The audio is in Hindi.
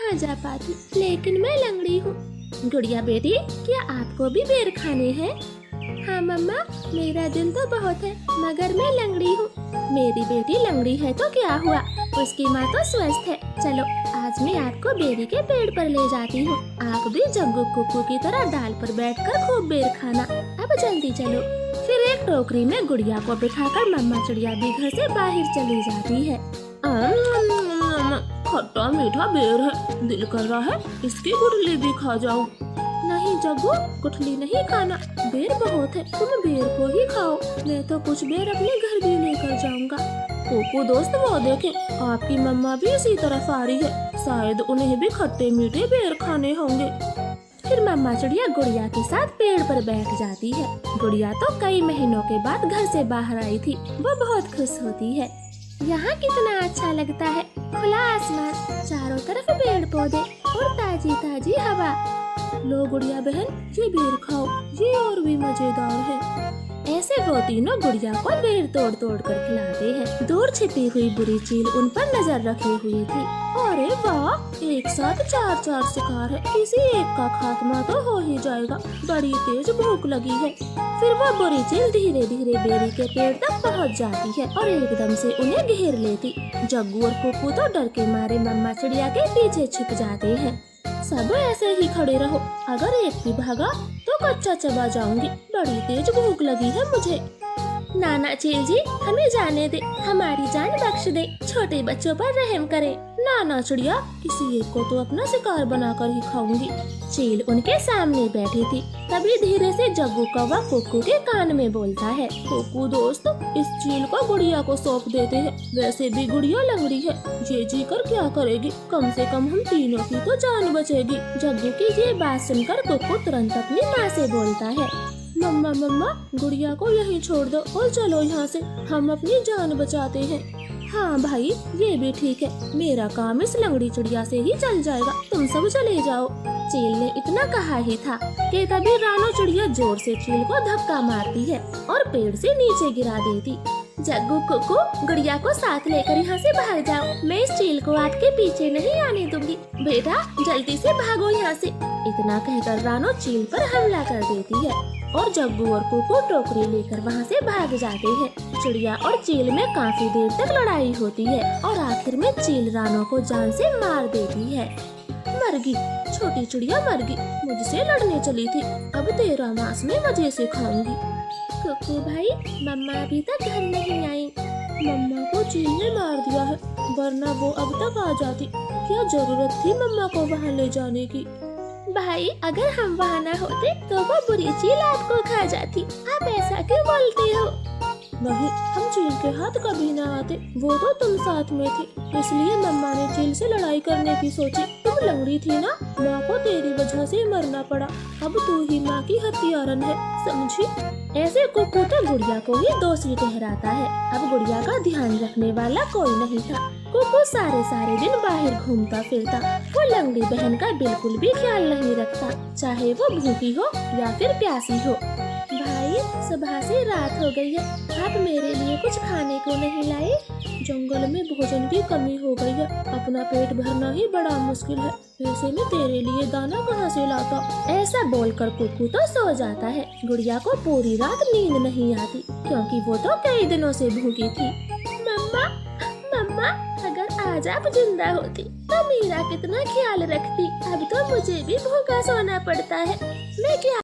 कहाँ जा पाती, लेकिन मैं लंगड़ी हूँ। गुड़िया बेटी, क्या आपको भी बेर खाने हैं? हाँ मम्मा, मेरा दिल तो बहुत है, मगर मैं लंगड़ी हूँ। मेरी बेटी लंगड़ी है तो क्या हुआ, उसकी माँ तो स्वस्थ है। चलो आज मैं आपको बेरी के पेड़ पर ले जाती हूँ। आप भी जग्गू कुक्कू की तरह डाल पर बैठकर खूब बेर खाना। अब जल्दी चलो। फिर एक टोकरी में गुड़िया को बिठाकर मम्मा चिड़िया भी घर से बाहर चली जाती है। खट्टा मीठा बेर है, दिल कर रहा है इसकी गुठली भी खा जाऊं। नहीं जग्गू, गुठली नहीं खाना, बेर बहुत है, तुम बेर को ही खाओ। मैं तो कुछ बेर अपने घर भी लेकर जाऊंगा। कुक्कू दोस्त, वो देखे आपकी मम्मा भी इसी तरफ आ रही है, शायद उन्हें भी खट्टे मीठे बेर खाने होंगे। फिर मम्मा चिड़िया गुड़िया के साथ पेड़ पर बैठ जाती है। गुड़िया तो कई महीनों के बाद घर से बाहर आई थी, वो बहुत खुश होती है। यहाँ कितना अच्छा लगता है, खुला आसमान, चारों तरफ पेड़ पौधे और ताजी ताजी हवा। लो गुड़िया बहन, ये बेर खाओ, ये और भी मजेदार है। ऐसे वो तीनों गुड़िया को बेर तोड़ तोड़ कर खिलाते हैं। दूर छिपी हुई बुरी चील उन पर नजर रखे हुई थी। अरे वाह, एक साथ चार चार शिकार है, किसी एक का खात्मा तो हो ही जाएगा, बड़ी तेज भूख लगी है। फिर वो बुरी चील धीरे धीरे बेरी के पेड़ तक पहुंच जाती है और एकदम से उन्हें घेर लेती। जग्गू और कुक्कू तो डर के मारे मम्मा चिड़िया के पीछे छिप जाते हैं। सब ऐसे ही खड़े रहो, अगर एक भी भागा तो कच्चा चबा जाऊंगी, बड़ी तेज भूख लगी है मुझे। नाना चील जी, हमें जाने दे, हमारी जान बख्श दे, छोटे बच्चों पर रहम करे। नाना चिड़िया, किसी एक को तो अपना शिकार बनाकर ही खाऊंगी। चील उनके सामने बैठी थी, तभी धीरे से जग्गू कौवा कुक्कू के कान में बोलता है, कुक्कू दोस्त, इस चील को गुड़िया को सौंप देते हैं, वैसे भी गुड़िया लंगड़ी है, ये जी कर क्या करेगी, कम से कम हम तीनों की तो जान बचेगी। जग्गू की ये बात सुनकर कुक्कू तुरंत अपनी माँ से बोलता है, मम्मा मम्मा, गुड़िया को यहीं छोड़ दो और चलो यहाँ से, हम अपनी जान बचाते हैं। हाँ भाई, ये भी ठीक है, मेरा काम इस लंगड़ी चिड़िया से ही चल जाएगा, तुम सब चले जाओ। चील ने इतना कहा ही था कि तभी रानो चिड़िया जोर से चील को धक्का मारती है और पेड़ से नीचे गिरा देती। जग्गू कुक्कू, गुड़िया को साथ लेकर यहाँ से भाग जाओ, मैं इस चील को आपके पीछे नहीं आने दूंगी, बेटा जल्दी से भागो यहाँ से। इतना कहकर रानो चील पर हमला कर देती है और जग्गू और कुक्कू टोकरी लेकर वहाँ से भाग जाते हैं। चिड़िया और चील में काफी देर तक लड़ाई होती है और आखिर में चील रानो को जान से मार देती है। मरगी, छोटी चिड़िया मरगी, मुझसे लड़ने चली थी, अब तेरा मांस मैं मजे से खाऊंगी। कुक्कू भाई, मम्मा अभी तक घर नहीं आई। मम्मा को चील ने मार दिया है, वरना वो अब तक आ जाती, क्या जरूरत थी मम्मा को वहाँ ले जाने की। भाई, अगर हम वहाँ न होते तो वो बुरी चील आपको खा जाती, आप ऐसा क्यों बोलते हो? नहीं, हम चील के हाथ कभी न आते, वो तो तुम साथ में थी, इसलिए मम्मा ने चील से लड़ाई करने की सोची। तुम लंगड़ी थी ना, माँ को तेरी वजह से मरना पड़ा, अब तू ही माँ की हत्यारन है, समझी? ऐसे कुक्कू तो गुड़िया को ही दोषी ठहराता है। अब गुड़िया का ध्यान रखने वाला कोई नहीं था। कुक्कू सारे दिन बाहर घूमता फिरता, वो लंगड़ी बहन का बिल्कुल भी ख्याल नहीं रखता, चाहे वो भूखी हो या फिर प्यासी हो। भाई, सुबह से रात हो गई है, आप मेरे लिए कुछ खाने को नहीं लाए? जंगल में भोजन की कमी हो गई है, अपना पेट भरना ही बड़ा मुश्किल है, ऐसे में तेरे लिए दाना कहाँ से लाता? ऐसा बोलकर कुक्कू तो सो जाता है। गुड़िया को पूरी रात नींद नहीं आती, क्योंकि वो तो कई दिनों से भूखी थी। मम्मा मम्मा, अगर आज आप जिंदा होती तो मेरा कितना ख्याल रखती, अब तो मुझे भी भूखा सोना पड़ता है, मैं क्या